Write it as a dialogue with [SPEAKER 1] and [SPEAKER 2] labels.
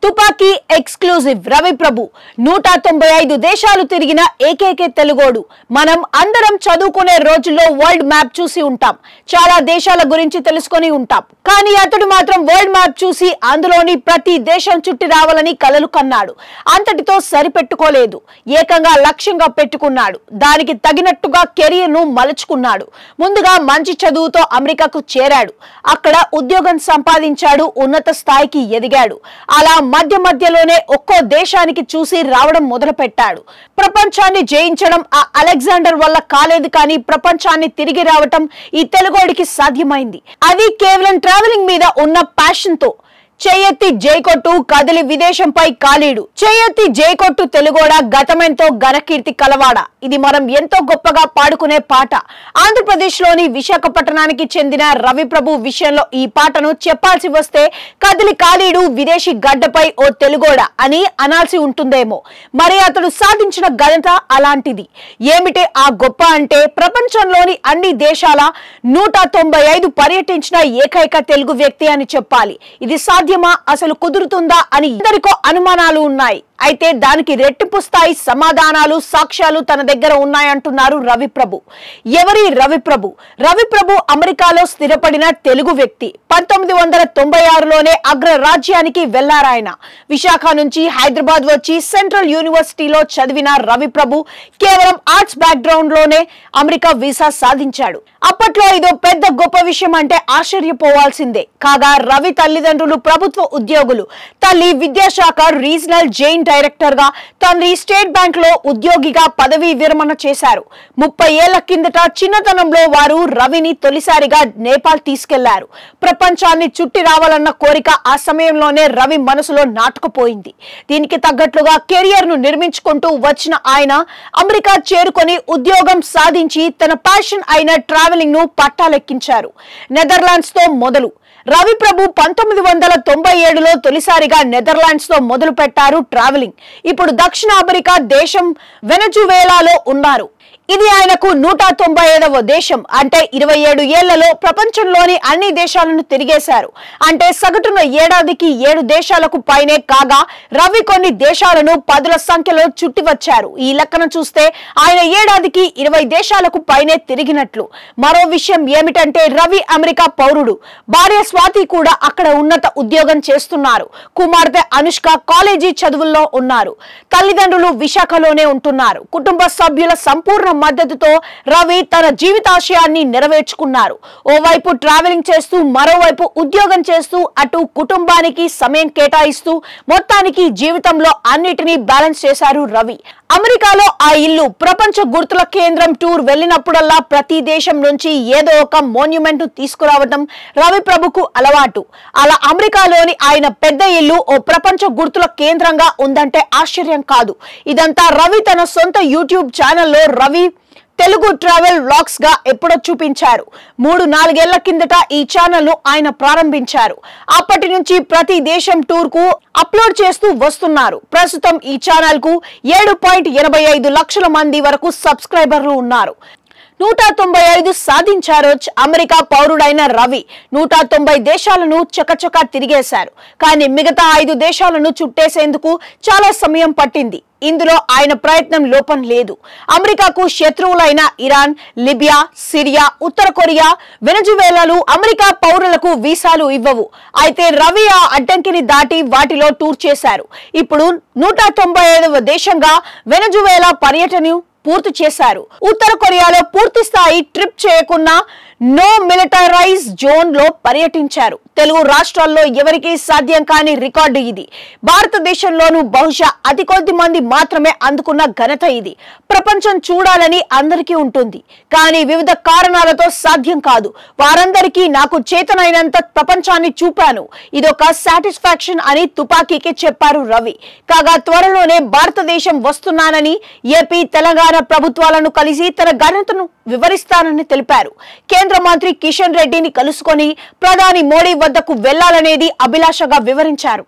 [SPEAKER 1] తుపాకీ ఎక్స్క్లూజివ్ రవి ప్రభు 195 దేశాలు తిరిగిన ఏకైక తెలుగోడు. మనం అందరం చదువుకునే రోజుల్లో వరల్డ్ మ్యాప్ చూసి ఉంటాం, చాలా దేశాల గురించి తెలుసుకొని ఉంటాం. కానీ అతడు మాత్రం వరల్డ్ మ్యాప్ చూసి అందులోని ప్రతి దేశం చుట్టి రావాలని కలలు కన్నాడు. అంతటితో సరిపెట్టుకోలేదు, ఏకంగా లక్ష్యంగా పెట్టుకున్నాడు. దానికి తగినట్టుగా కెరీర్ ను మలుచుకున్నాడు. ముందుగా మంచి చదువుతో అమెరికాకు చేరాడు. అక్కడ ఉద్యోగం సంపాదించాడు, ఉన్నత స్థాయికి ఎదిగాడు. అలా మధ్యలోనే ఒక్కో దేశానికి చూసి రావడం మొదలు పెట్టాడు. ప్రపంచాన్ని జయించడం ఆ అలెగ్జాండర్ వల్ల కాలేదు, కానీ ప్రపంచాన్ని తిరిగి రావటం ఈ తెలుగోడికి సాధ్యమైంది. అది కేవలం ట్రావెలింగ్ మీద ఉన్న ప్యాషన్ తో. చేయెత్తి జైకొట్టు కదిలి విదేశంపై కాలీడు. చేయెత్తి జైకొట్టు తెలుగోడ గతమెంతో ఘనకీర్తి కలవాడ. ఇది మనం ఎంతో గొప్పగా పాడుకునే పాట. ఆంధ్రప్రదేశ్ లోని విశాఖపట్నానికి చెందిన రవి ప్రభు విషయంలో ఈ పాటను చెప్పాల్సి వస్తే కదిలి కాలీడు విదేశీ గడ్డపై ఓ తెలుగోడ అని అనాల్సి ఉంటుందేమో. మరి అతడు సాధించిన ఘనత అలాంటిది. ఏమిటి ఆ గొప్ప అంటే ప్రపంచంలోని అన్ని దేశాల 195 పర్యటించిన ఏకైక తెలుగు వ్యక్తి అని చెప్పాలి. ఇది అసలు కుదురుతుందా అని ఎందరికో అనుమానాలు ఉన్నాయి. అయితే దానికి రెట్టింపు స్థాయి సమాధానాలు, సాక్ష్యాలు తన దగ్గర ఉన్నాయంటున్నారు రవి ప్రభు. ఎవరి రవి ప్రభు? రవి ప్రభు అమెరికాలో స్థిరపడిన తెలుగు వ్యక్తి. 1996లోనే అగ్రరాజ్యానికి వెళ్లారాయన. విశాఖ నుంచి హైదరాబాద్ వచ్చి సెంట్రల్ యూనివర్సిటీలో చదివిన రవి ప్రభు కేవలం ఆర్ట్స్ బ్యాక్గ్రౌండ్ లోనే అమెరికా వీసా సాధించాడు. అప్పట్లో ఇదో పెద్ద గొప్ప విషయం అంటే ఆశ్చర్యపోవాల్సిందే. కాగా రవి తల్లిదండ్రులు ప్రభుత్వ ఉద్యోగులు. తల్లి విద్యాశాఖ రీజనల్ జైన్ డైరెక్టర్ గా, తండ్రి స్టేట్ బ్యాంక్ లో ఉద్యోగిగా పదవీ విరమణ చేశారు. 30 ఏళ్ల కిందట చిన్నతనంలో వారు రవిని తొలిసారిగా నేపాల్ తీసుకెళ్లారు. ప్రపంచాన్ని చుట్టి రావాలన్న కోరిక ఆ సమయంలోనే రవి మనసులో నాటుకుపోయింది. దీనికి తగ్గట్లుగా కెరియర్ ను నిర్మించుకుంటూ వచ్చిన ఆయన అమెరికా చేరుకొని ఉద్యోగం సాధించి తన ప్యాషన్ అయిన ట్రావెలింగ్ ను పట్టాలెక్కించారు. నెదర్లాండ్స్ తో మొదలు. రవి ప్రభు 1997లో తొలిసారిగా నెదర్లాండ్స్ తో మొదలు పెట్టారు ట్రావెలింగ్. ఇప్పుడు దక్షిణ అమెరికా దేశం వెనజువేలాలో ఉన్నారు. ఇది ఆయనకు 195వ దేశం. అంటే 27 ఏళ్లలో ప్రపంచంలోని అన్ని దేశాలను తిరిగేశారు. అంటే సగటున ఏడాదికి 7 దేశాలకు పైనే. కాగా రవి కొన్ని దేశాలను 10ల సంఖ్యలో చుట్టి వచ్చారు. ఈ లెక్కన చూస్తే ఆయన ఏడాదికి 20 దేశాలకు పైనే తిరిగినట్లు. మరో విషయం ఏమిటంటే రవి అమెరికా పౌరుడు. భార్య స్వాతి కూడా అక్కడ ఉన్నత ఉద్యోగం చేస్తున్నారు. కుమార్తె అనుష్క కాలేజీ చదువుల్లో ఉన్నారు. తల్లిదండ్రులు విశాఖలోనే ఉంటున్నారు. కుటుంబ సభ్యుల సంపూర్ణ మద్దతుతో రవి తన జీవితాశయాన్ని నెరవేర్చుకున్నారు. ఓవైపు ట్రావెలింగ్ చేస్తూ, మరోవైపు ఉద్యోగం చేస్తూ, అటు కుటుంబానికి సమయం కేటాయిస్తూ మొత్తానికి జీవితంలో అన్నిటినీ బ్యాలెన్స్ చేశారు రవి. అమెరికాలో ఆ ఇల్లు, ప్రపంచ గుర్తుల కేంద్రం టూర్ వెళ్ళినప్పుడల్లా ప్రతి దేశం నుంచి ఏదో ఒక మోన్యుమెంట్ ను తీసుకురావడం రవి ప్రభుకు అలవాటు. అలా అమెరికాలోని ఆయన పెద్ద ఇల్లు ఓ ప్రపంచ గుర్తుల కేంద్రంగా ఉందంటే ఆశ్చర్యం కాదు. ఇదంతా రవి తన సొంత యూట్యూబ్ ఛానల్లో రవి తెలుగు ట్రావెల్ వ్లాగ్స్ గా ఎప్పుడో చూపించారు. 3-4 ఏళ్ల కిందట ఈ ఛానల్ ను ఆయన ప్రారంభించారు. అప్పటి నుంచి ప్రతి దేశం టూర్ కు అప్లోడ్ చేస్తూ వస్తున్నారు. ప్రస్తుతం ఈ ఛానల్ కు 7.85 లక్షల మంది వరకు సబ్స్క్రైబర్లు ఉన్నారు. 195 సాధించారు అమెరికా పౌరుడైన రవి. 190 దేశాలను చకచకా తిరిగేశారు. కానీ మిగతా 5 దేశాలను చుట్టేసేందుకు చాలా సమయం పట్టింది. ఇందులో ఆయన ప్రయత్నం లోపం లేదు. అమెరికాకు శత్రువులైన ఇరాన్, లిబియా, సిరియా, ఉత్తర కొరియా, వెనజువేలాలు అమెరికా పౌరులకు వీసాలు ఇవ్వవు. అయితే రవి ఆ అడ్డంకిని దాటి వాటిలో టూర్ చేశారు. ఇప్పుడు 195వ దేశంగా వెనజువేలా పర్యటన పూర్తి చేశారు. ఉత్తర కొరియాలో పూర్తి స్థాయి ట్రిప్ చేయకుండా నో మిలిటరైజ్ జోన్ లో పర్యటించారు. తెలుగు రాష్ట్రాల్లో ఎవరికీ సాధ్యం కాని రికార్డు ఇది. భారతదేశంలోనూ బహుశా అతి కొద్ది మంది మాత్రమే అందుకున్న ఘనత ఇది. ప్రపంచం చూడాలని అందరికీ ఉంటుంది, కానీ వివిధ కారణాలతో సాధ్యం కాదు. వారందరికీ నాకు చేతనైనంత ప్రపంచాన్ని చూపాను. ఇదొక సాటిస్ఫాక్షన్ అని తుపాకీకి చెప్పారు రవి. కాగా త్వరలోనే భారతదేశం వస్తున్నానని ఏపీ, తెలంగాణ ప్రభుత్వాలను కలిసి తన ఘనతను వివరిస్తానని తెలిపారు. కేంద్ర మంత్రి కిషన్ రెడ్డిని కలుసుకొని ప్రధాని మోడీ వద్దకు వెళ్లాలనేది అభిలాషగా వివరించారు.